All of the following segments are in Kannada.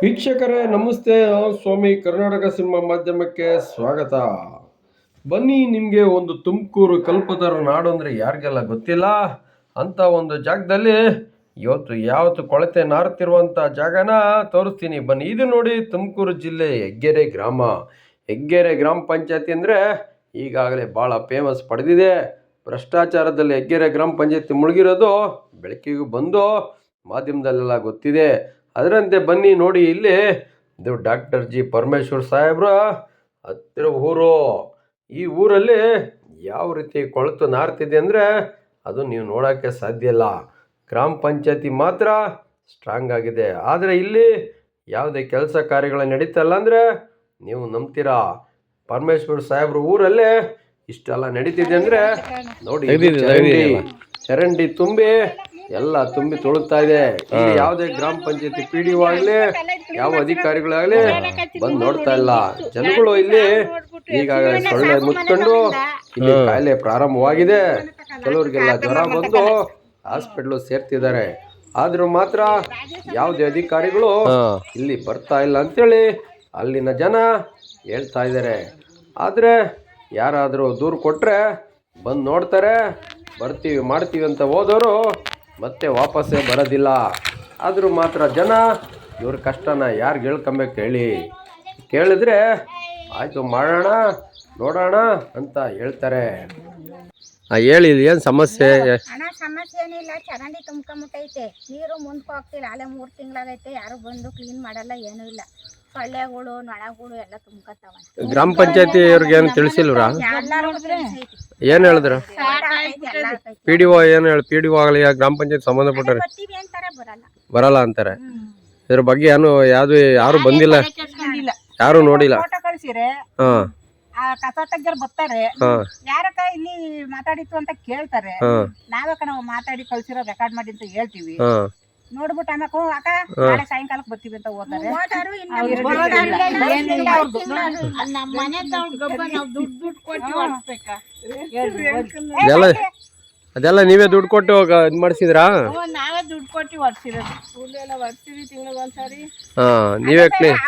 ವೀಕ್ಷಕರೇ ನಮಸ್ತೆ. ಸ್ವಾಮಿ ಕರ್ನಾಟಕ ಸಿನಿಮಾ ಮಾಧ್ಯಮಕ್ಕೆ ಸ್ವಾಗತ. ಬನ್ನಿ, ನಿಮಗೆ ಒಂದು ತುಮಕೂರು ಕಲ್ಪತರು ನಾಡು ಅಂದರೆ ಯಾರಿಗೆಲ್ಲ ಗೊತ್ತಿಲ್ಲ ಅಂತ ಒಂದು ಜಾಗದಲ್ಲಿ ಯಾವತ್ತು ಕೊಳತೆ ನಾರುತ್ತಿರುವಂಥ ಜಾಗನ ತೋರಿಸ್ತೀನಿ ಬನ್ನಿ. ಇದು ನೋಡಿ, ತುಮಕೂರು ಜಿಲ್ಲೆ ಹೆಗ್ಗೆರೆ ಗ್ರಾಮ. ಹೆಗ್ಗೆರೆ ಗ್ರಾಮ ಪಂಚಾಯತಿ ಅಂದರೆ ಈಗಾಗಲೇ ಭಾಳ ಫೇಮಸ್ ಪಡೆದಿದೆ. ಭ್ರಷ್ಟಾಚಾರದಲ್ಲಿ ಹೆಗ್ಗೆರೆ ಗ್ರಾಮ ಪಂಚಾಯತಿ ಮುಳುಗಿರೋದು ಬೆಳಕಿಗೂ ಬಂದು ಮಾಧ್ಯಮದಲ್ಲೆಲ್ಲ ಗೊತ್ತಿದೆ. ಅದರಂತೆ ಬನ್ನಿ ನೋಡಿ, ಇಲ್ಲಿ ಇದು ಡಾಕ್ಟರ್ ಜಿ ಪರಮೇಶ್ವರ್ ಸಾಹೇಬ್ರ ಹತ್ತಿರ ಊರು. ಈ ಊರಲ್ಲಿ ಯಾವ ರೀತಿ ಕೊಳತು ನಾರ್ತಿದೆ ಅಂದರೆ ಅದು ನೀವು ನೋಡೋಕ್ಕೆ ಸಾಧ್ಯ ಇಲ್ಲ. ಗ್ರಾಮ ಪಂಚಾಯತಿ ಮಾತ್ರ ಸ್ಟ್ರಾಂಗ್ ಆಗಿದೆ, ಆದರೆ ಇಲ್ಲಿ ಯಾವುದೇ ಕೆಲಸ ಕಾರ್ಯಗಳು ನಡೀತಲ್ಲ ಅಂದರೆ ನೀವು ನಂಬ್ತೀರಾ. ಪರಮೇಶ್ವರ್ ಸಾಹೇಬ್ರ ಊರಲ್ಲೇ ಇಷ್ಟೆಲ್ಲ ನಡೀತಿದೆ ಅಂದರೆ ನೋಡಿ, ಚರಂಡಿ ತುಂಬಿ ಎಲ್ಲ ತುಂಬಿ ತುಳುಕ್ತಾ ಇದೆ. ಇಲ್ಲಿ ಯಾವುದೇ ಗ್ರಾಮ ಪಂಚಾಯತಿ PDO ಆಗಲಿ ಯಾವ ಅಧಿಕಾರಿಗಳಾಗಲಿ ಬಂದು ನೋಡ್ತಾ ಇಲ್ಲ. ಜನಗಳು ಇಲ್ಲಿ ಈಗಾಗಲೇ ಸೊಳ್ಳೆ ಮುತ್ಕೊಂಡು ಇಲ್ಲಿ ಕಾಯಿಲೆ ಪ್ರಾರಂಭವಾಗಿದೆ. ಕೆಲವರಿಗೆಲ್ಲ ಜ್ವರ ಬಂದು ಹಾಸ್ಪಿಟ್ಲು ಸೇರ್ತಿದ್ದಾರೆ. ಆದ್ರೂ ಮಾತ್ರ ಯಾವುದೇ ಅಧಿಕಾರಿಗಳು ಇಲ್ಲಿ ಬರ್ತಾ ಇಲ್ಲ ಅಂತೇಳಿ ಅಲ್ಲಿನ ಜನ ಹೇಳ್ತಾ ಇದ್ದಾರೆ. ಆದರೆ ಯಾರಾದರೂ ದೂರು ಕೊಟ್ಟರೆ ಬಂದು ನೋಡ್ತಾರೆ, ಬರ್ತೀವಿ ಮಾಡ್ತೀವಿ ಅಂತ ಹೋದವರು ಮತ್ತೆ ವಾಪಸ್ಸೇ ಬರೋದಿಲ್ಲ. ಆದರೂ ಮಾತ್ರ ಜನ ಇವ್ರ ಕಷ್ಟನ ಯಾರಿಗೆ ಹೇಳ್ಕೊಬೇಕು ಹೇಳಿ? ಕೇಳಿದ್ರೆ ಆಯಿತು ಮಾಡೋಣ ನೋಡೋಣ ಅಂತ ಹೇಳ್ತಾರೆ. ಹೇಳಿ, ಏನು ಸಮಸ್ಯೆ? ಹಣ ಸಮಸ್ಯೆ ಏನಿಲ್ಲ, ಚರಂಡಿ ತುಂಬ್ಕೊಂಬಿಟ್ಟೈತೆ, ನೀರು ಮುಂದಕ್ಕೆ ಹೋಗ್ತಿಲ್ಲ. ಅಲ್ಲೇ 3 ತಿಂಗಳಾಗೈತೆ, ಯಾರು ಬಂದು ಕ್ಲೀನ್ ಮಾಡಲ್ಲ, ಏನೂ ಇಲ್ಲ. ಸೊಳ್ಳೆಗಳು ನೊಣಗಳು ಎಲ್ಲ ತುಂಬ್ಕೊತಾವ. ಗ್ರಾಮ ಪಂಚಾಯತಿ ಅವ್ರಿಗೆ ಏನು ತಿಳಿಸಿಲ್ವ್ರಾ? ಏನು ಹೇಳಿದ್ರು? PDO ಏನು ಹೇಳಿ? PDO ಆಗಲಿ ಗ್ರಾಮ ಪಂಚಾಯತ್ ಸಂಬಂಧಪಟ್ಟರೆ ಬರಲ್ಲ ಅಂತಾರೆ. ಇದ್ರ ಬಗ್ಗೆ ಯಾರು ಬಂದಿಲ್ಲ, ಯಾರು ನೋಡಿಲ್ಲ. ಹಾಂ, ಕಸ ತೆಗ್ದರ್ ಬರ್ತಾರೆ, ಯಾರಕ್ಕ ಇಲ್ಲಿ ಮಾತಾಡಿತ್ತು ಅಂತ ಕೇಳ್ತಾರೆ. ನಾವಕ್ಕ ನಾವು ಮಾತಾಡಿ ಕಳ್ಸಿರೋ ರೆಕಾರ್ಡ್ ಮಾಡಿ ಅಂತ ಹೇಳ್ತೀವಿ. ನೋಡ್ಬಿಟ್ಟು ಆಮೇಲೆ ಅಕ್ಕ ನಾಳೆ ಸಾಯಂಕಾಲಕ್ಕೆ ಬರ್ತೀವಿ ಅಂತ ಹೋಗ್ತಾರೆ. ಅದೆಲ್ಲ ನೀವೇ ದುಡ್ಡು ಕೊಟ್ಟು ಇದು ಮಾಡಿಸಿದ್ರಾ? ನಾವೇ ದುಡ್ಡು ಕೊಟ್ಟು ಹೊಡ್ಸಿರೋದು, ಎಲ್ಲ ಹೊಡ್ಸಿವಿ ತಿಂಗಳಿಗೆ ಒಂದ್ಸರಿ. ನೀವೇ ಕ್ಲೀನ್.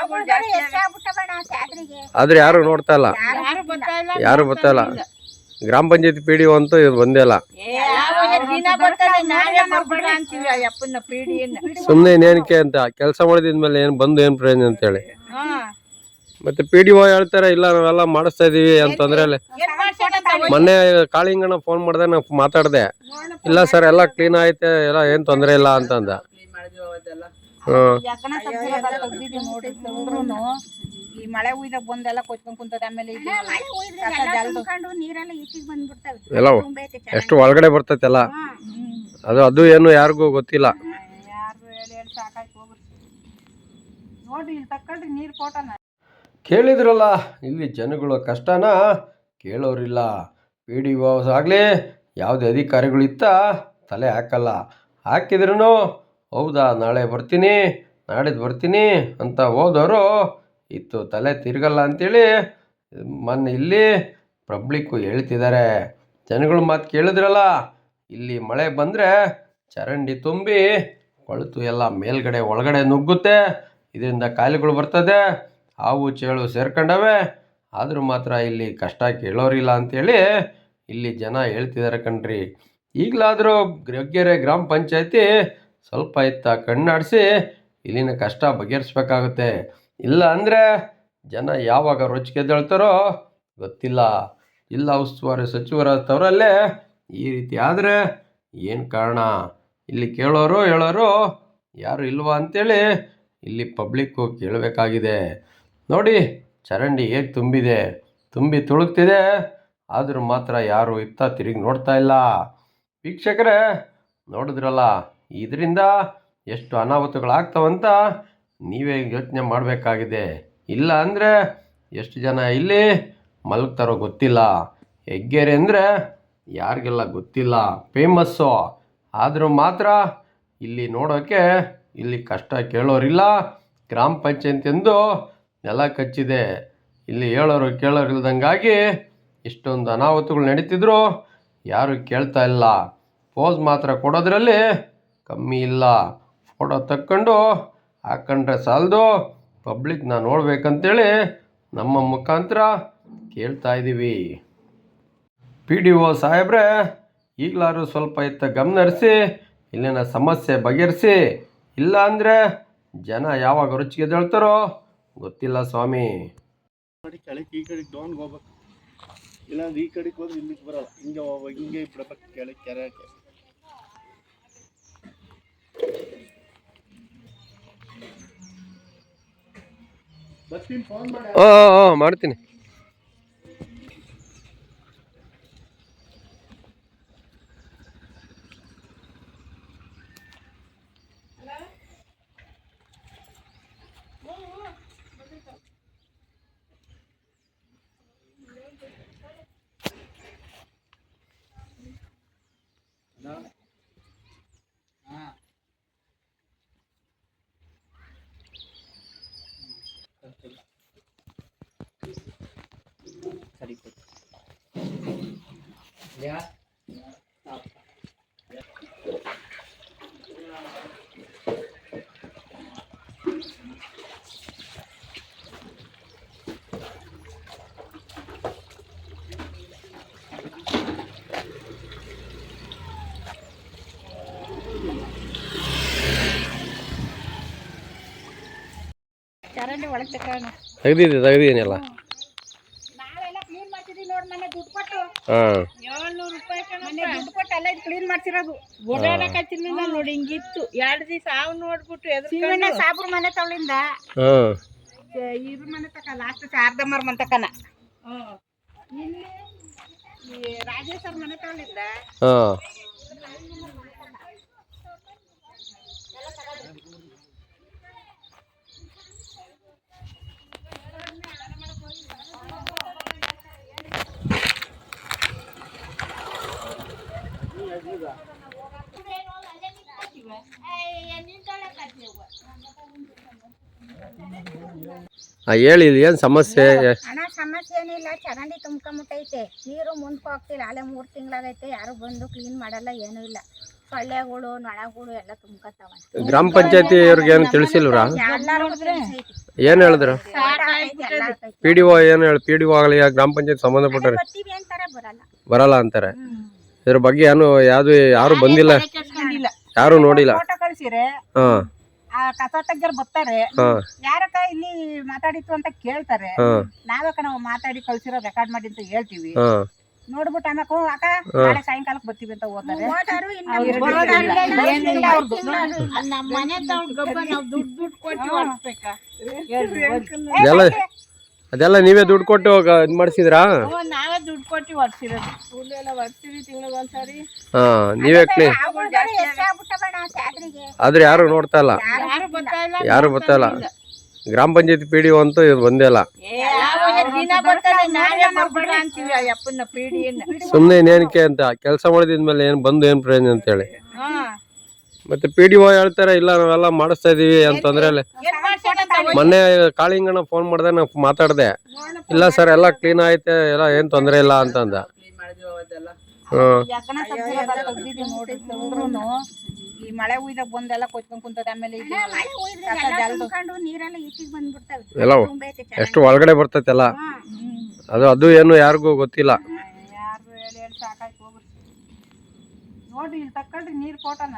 ಆದ್ರೆ ಯಾರು ನೋಡ್ತಾ ಇಲ್ಲ, ಯಾರು ಬರ್ತಾ ಇಲ್ಲ. ಗ್ರಾಮ ಪಂಚಾಯತಿ PDO ಅಂತೂ ಬಂದೇ ಇಲ್ಲ. ಸುಮ್ಮನೆ ಏನಕ್ಕೆ ಅಂತ ಕೆಲಸ ಮಾಡಿದ್ಮೇಲೆ ಏನು ಬಂದು ಏನು ಪ್ರಯೋಜನ ಅಂತೇಳಿ. ಮತ್ತೆ PDO ಹೇಳ್ತಾರೆ ಇಲ್ಲ ನಾವೆಲ್ಲ ಮಾಡಿಸ್ತಾ ಇದೀವಿ ಅಂತಂದ್ರೆ ಮೊನ್ನೆ ಕಾಳಿಂಗನ ಫೋನ್ ಮಾಡಿದೆ, ನಾವು ಮಾತಾಡಿದೆ. ಇಲ್ಲ ಸರ್ ಎಲ್ಲ ಕ್ಲೀನ್ ಐತೆ, ಎಲ್ಲ ಏನು ತೊಂದರೆ ಇಲ್ಲ ಅಂತಂದ. ಈ ಮಳೆ ಉಯ್ದಾಗ ಬಂದೆಲ್ಲ ಕೊಚ್ಕೊಂಡ್ ಕುಂತದ. ಆಮೇಲೆ ಎಲ್ಲ ಎಷ್ಟು ಒಳಗಡೆ ಬರ್ತೈತೆಲ್ಲ, ಅದು ಏನು ಯಾರಿಗೂ ಗೊತ್ತಿಲ್ಲ. ಕೇಳಿದ್ರಲ್ಲ, ಇಲ್ಲಿ ಜನಗಳ ಕಷ್ಟನ ಕೇಳೋರಿಲ್ಲ. PDO ಆಗಲಿ ಯಾವುದೇ ಅಧಿಕಾರಿಗಳಿತ್ತ ತಲೆ ಹಾಕಲ್ಲ. ಹಾಕಿದ್ರೂ ಹೌದಾ ನಾಳೆ ಬರ್ತೀನಿ ನಾಡಿದ್ದು ಬರ್ತೀನಿ ಅಂತ ಹೋದವರು ಇತ್ತು ತಲೆ ತಿರುಗಲ್ಲ ಅಂಥೇಳಿ ಮೊನ್ನೆ ಇಲ್ಲಿ ಪಬ್ಲಿಕ್ಕು ಹೇಳ್ತಿದ್ದಾರೆ. ಜನಗಳ ಮಾತು ಕೇಳಿದ್ರಲ್ಲ, ಇಲ್ಲಿ ಮಳೆ ಬಂದರೆ ಚರಂಡಿ ತುಂಬಿ ಕೊಳತು ಎಲ್ಲ ಮೇಲ್ಗಡೆ ಒಳಗಡೆ ನುಗ್ಗುತ್ತೆ, ಇದರಿಂದ ಕಾಯಿಲೆಗಳು ಬರ್ತದೆ, ಹಾವು ಚೇಳು ಸೇರ್ಕೊಂಡವೆ. ಆದರೂ ಮಾತ್ರ ಇಲ್ಲಿ ಕಷ್ಟ ಕೇಳೋರಿಲ್ಲ ಅಂಥೇಳಿ ಇಲ್ಲಿ ಜನ ಹೇಳ್ತಿದ್ದಾರೆ ಕಣ್ರಿ. ಈಗಲಾದರೂ ಹೆಗ್ಗೆರೆ ಗ್ರಾಮ ಪಂಚಾಯತಿ ಸ್ವಲ್ಪ ಕಣ್ಣಾಡಿಸಿ ಇಲ್ಲಿನ ಕಷ್ಟ ಬಗೆಹರಿಸ್ಬೇಕಾಗುತ್ತೆ. ಇಲ್ಲ ಅಂದರೆ ಜನ ಯಾವಾಗ ರೊಚ್ಚಿಗೆದ್ದೇಳ್ತಾರೋ ಗೊತ್ತಿಲ್ಲ. ಜಿಲ್ಲಾ ಉಸ್ತುವಾರಿ ಸಚಿವರವರಲ್ಲೇ ಈ ರೀತಿ ಆದರೆ ಏನು ಕಾರಣ? ಇಲ್ಲಿ ಕೇಳೋರು ಹೇಳೋರು ಯಾರು ಇಲ್ವಾ ಅಂಥೇಳಿ ಇಲ್ಲಿ ಪಬ್ಲಿಕ್ಕು ಕೇಳಬೇಕಾಗಿದೆ. ನೋಡಿ, ಚರಂಡಿ ಹೇಗೆ ತುಂಬಿದೆ, ತುಂಬಿ ತುಳುಕ್ತಿದೆ, ಆದರೂ ಮಾತ್ರ ಯಾರು ತಿರುಗಿ ನೋಡ್ತಾ ಇಲ್ಲ. ವೀಕ್ಷಕರೇ ನೋಡಿದ್ರಲ್ಲ, ಇದರಿಂದ ಎಷ್ಟು ಅನಾಹುತಗಳಾಗ್ತಾವಂತ ನೀವೇ ಯೋಚನೆ ಮಾಡಬೇಕಾಗಿದೆ. ಇಲ್ಲ ಅಂದರೆ ಎಷ್ಟು ಜನ ಇಲ್ಲಿ ಮಲಗ್ತಾರೋ ಗೊತ್ತಿಲ್ಲ. ಹೆಗ್ಗೆರೆ ಅಂದರೆ ಯಾರಿಗೆಲ್ಲ ಗೊತ್ತಿಲ್ಲ, ಫೇಮಸ್ಸು. ಆದರೂ ಮಾತ್ರ ಇಲ್ಲಿ ನೋಡೋಕ್ಕೆ ಇಲ್ಲಿ ಕಷ್ಟ ಕೇಳೋರಿಲ್ಲ. ಗ್ರಾಮ ಪಂಚಾಯತಿ ಎಂದು ನೆಲ ಕಚ್ಚಿದೆ. ಇಲ್ಲಿ ಹೇಳೋರು ಕೇಳೋರು ಇಲ್ದಂಗಾಗಿ ಇಷ್ಟೊಂದು ಅನಾಹುತಗಳು ನಡೀತಿದ್ರು ಯಾರು ಕೇಳ್ತಾ ಇಲ್ಲ. ಪೋಸ್ ಮಾತ್ರ ಕೊಡೋದ್ರಲ್ಲಿ ಕಮ್ಮಿ ಇಲ್ಲ. ಫೋಟೋ ತಕ್ಕೊಂಡು ಹಾಕೊಂಡ್ರೆ ಸಾಲದು, ಪಬ್ಲಿಕ್ನ ನೋಡ್ಬೇಕಂತೇಳಿ ನಮ್ಮ ಮುಖಾಂತರ ಕೇಳ್ತಾ ಇದ್ದೀವಿ. PDO ಸಾಹೇಬ್ರೆ, ಈಗಲಾರು ಸ್ವಲ್ಪ ಇತ್ತ ಗಮನ ಹರಿಸಿ ಇಲ್ಲಿನ ಸಮಸ್ಯೆ ಬಗೆಹರಿಸಿ. ಇಲ್ಲ ಅಂದರೆ ಜನ ಯಾವಾಗ ರುಚಿಗೆ ಹೇಳ್ತಾರೋ ಗೊತ್ತಿಲ್ಲ ಸ್ವಾಮಿ. ಕೆಳಕ್ಕೆ ಈ ಕಡೆಗೆ ಡೌನ್ಗೆ ಹೋಗ್ಬೇಕು, ಇಲ್ಲಾಂದ್ರೆ ಈ ಕಡೆಗೆ ಹೋದ್ರೆ ಇಲ್ಲಿಗೆ ಬರಲ್ಲ. ಹಿಂಗೆ ಹೋಗ್ಬೇಕು, ಹಿಂಗೆ ಬಿಡ್ಬೇಕು ಕೆಳಗೆ ಕೆರೆಗೆ. ಬರ್ತೀನಿ, ಫೋನ್ ಮಾಡಿ. ಮಾಡ್ತೀನಿ. ಚರಂಡಿ ಒಳಗೆ ತಗೋಣ. ತೆಗ್ದಿದ್ದೀನಿಲ್ಲ. ನಾವೆಲ್ಲ ಕ್ಲೀನ್ ಮಾಡ್ತಿದ್ವಿ ನೋಡಿ, ಮೊನ್ನೆ ದುಡ್ಡು ಕೊಟ್ಟು ಹಾಂ 700 ರೂಪಾಯಿ ಮೊನ್ನೆ ದುಡ್ಡು ಕೊಟ್ಟು ಎಲ್ಲ ಇದು ಕ್ಲೀನ್ ಮಾಡ್ತಿರೋದು. ಓಡಾಡಕತ್ತಿರ್ಲಿಲ್ಲ ನೋಡಿ, ಹಿಂಗಿತ್ತು. 2 ದಿವಸ ಹಾವು ನೋಡ್ಬಿಟ್ಟು ಸೀಮಣ್ಣ ಸಾಬ್ರ ಮನೆ ತವಳಿಂದ ಹಾಂ ಇವ್ರ ಮನೆ ತಕ ಲಾಸ್ಟ್ ಶಾರದಮ್ಮರ ಮನೆ ತಕನ ಇಲ್ಲಿ ಈ ರಾಜೇಶ್ ಅವ್ರ ಮನೆ ತವಳಿಂದ ಹಾಂ ಹೇಳಿ, ಇಲ್ಲಿ ಏನು ಸಮಸ್ಯೆ? ಹಣ ಸಮಸ್ಯೆ ಏನಿಲ್ಲ, ಚರಂಡಿ ತುಂಬ್ಕೊಂಬಿಟ್ಟೈತೆ, ನೀರು ಮುಂದಕ್ಕೆ ಹೋಗ್ತಿಲ್ಲ. ಅಲ್ಲೇ 3 ತಿಂಗಳಾಗೈತೆ, ಯಾರು ಬಂದು ಕ್ಲೀನ್ ಮಾಡಲ್ಲ, ಏನೂ ಇಲ್ಲ. ಸೊಳ್ಳೆಗಳು ನೊಣಗಳು ಎಲ್ಲ ತುಂಬ್ಕೊತಾವ. ಗ್ರಾಮ ಪಂಚಾಯತಿ ಅವ್ರಿಗೆ ಏನು ತಿಳಿಸಿಲ್ವ್ರಾ? ಏನು ಹೇಳಿದ್ರು? PDO ಏನು ಹೇಳಿ? PDO ಆಗಲಿ ಗ್ರಾಮ ಪಂಚಾಯತ್ ಸಂಬಂಧಪಟ್ಟರೆ ಬರ್ತೀವಿ ಅಂತಾರೆ, ಬರಲ್ಲ ಅಂತಾರೆ. ಇದ್ರ ಬಗ್ಗೆ ಯಾರು ಬಂದಿಲ್ಲ, ಯಾರು ನೋಡಿಲ್ಲ. ಫೋಟೋ ಕಳ್ಸಿರೆ ಹಾಂ ಕಸ ತೆಗ್ಗರ್ ಬರ್ತಾರೆ, ಹಾಂ ಯಾರಕ್ಕ ಇಲ್ಲಿ ಮಾತಾಡಿತ್ತು ಅಂತ ಕೇಳ್ತಾರೆ. ಹಾಂ ನಾವಕ್ಕ ನಾವು ಮಾತಾಡಿ ಕಳ್ಸಿರೋ ರೆಕಾರ್ಡ್ ಮಾಡಿ ಅಂತ ಹೇಳ್ತೀವಿ. ಹಾಂ ನೋಡ್ಬಿಟ್ಟು ಆಮ್ಯಾಕ ಅಕ್ಕ ನಾಳೆ ಸಾಯಂಕಾಲಕ್ಕೆ ಬರ್ತೀವಿ ಅಂತ ಹೋಗ್ತಾರೆ. ನಮ್ಮ ಮನೆ ಗಬ್ಬ ನಾವು ದುಡ್ಡು ಕೊಟ್ಟು ಹೊಡ್ಸ್ಬೇಕಾ? ಅದೆಲ್ಲ ನೀವೇ ದುಡ್ಡು ಕೊಟ್ಟು ಇದು ಮಾಡಿಸಿದ್ರಾ? ನಾವೇ ದುಡ್ಡು ಕೊಟ್ಟು ಹೊಡ್ಸಿರೋದು. ಹುಲ್ಲೆಲ್ಲ ಹೊಡ್ಸಿವಿ ತಿಂಗಳಿಗೆ ಒಂದ್ಸರಿ. ಹಾಂ ನೀವೇ ಕ್ಲೀನ್. ಆದ್ರೆ ಯಾರು ನೋಡ್ತಾ ಇಲ್ಲ, ಯಾರು ಬರ್ತಾ ಇಲ್ಲ. ಗ್ರಾಮ ಪಂಚಾಯತಿ PDO ಅಂತೂ ಬಂದೇ ಇಲ್ಲ. ದಿನ ಬರ್ತಾರೆ, ನಾವೇ ಬರ್ಬೇಡ ಅಂತೀವಿ ಆ ಯಪ್ಪನ ಪೀಡಿಯನ್ನ. ಸುಮ್ಮನೆ ಇನ್ನೇನಕ್ಕೆ ಅಂತ ಕೆಲಸ ಮಾಡಿದ್ಮೇಲೆ ಏನು ಬಂದು ಏನು ಪ್ರಯೋಜನ ಅಂತೇಳಿ. ಮತ್ತೆ PDO ಹೇಳ್ತಾರೆ ಇಲ್ಲ ನಾವೆಲ್ಲ ಮಾಡಿಸ್ತಾ ಇದೀವಿ ಅಂತಂದ್ರೆ ಮೊನ್ನೆ ಕಾಳಿಂಗಣ್ಣ ಫೋನ್ ಮಾಡಿದೆ, ನಾವು ಮಾತಾಡಿದೆ. ಇಲ್ಲ ಸರ್ ಎಲ್ಲ ಕ್ಲೀನ್ ಐತೆ, ಎಲ್ಲ ಏನು ತೊಂದರೆ ಇಲ್ಲ ಅಂತಂದ. ಈ ಮಳೆ ಉಯ್ದಾಗ ಬಂದೆಲ್ಲ ಕೊಚ್ಕೊಂಡ್ ಕುಂತದ. ಆಮೇಲೆ ನೀರೆಲ್ಲ ಈಚೆಗೆ ಬಂದ್ಬಿಡ್ತವೆ. ಎಲ್ಲ ಎಷ್ಟು ಒಳಗಡೆ ಬರ್ತೈತೆಲ್ಲ, ಅದು ಏನು ಯಾರಿಗೂ ಗೊತ್ತಿಲ್ಲ. ಯಾರು ಹೇಳಿ ಸಾಕಾಯ್ತು ಹೋಗ್ರಿ. ನೋಡ್ರಿ ಇಲ್ಲಿ ತಕ್ಕೊಳ್ರಿ ನೀರ್ ಫೋಟೋನ.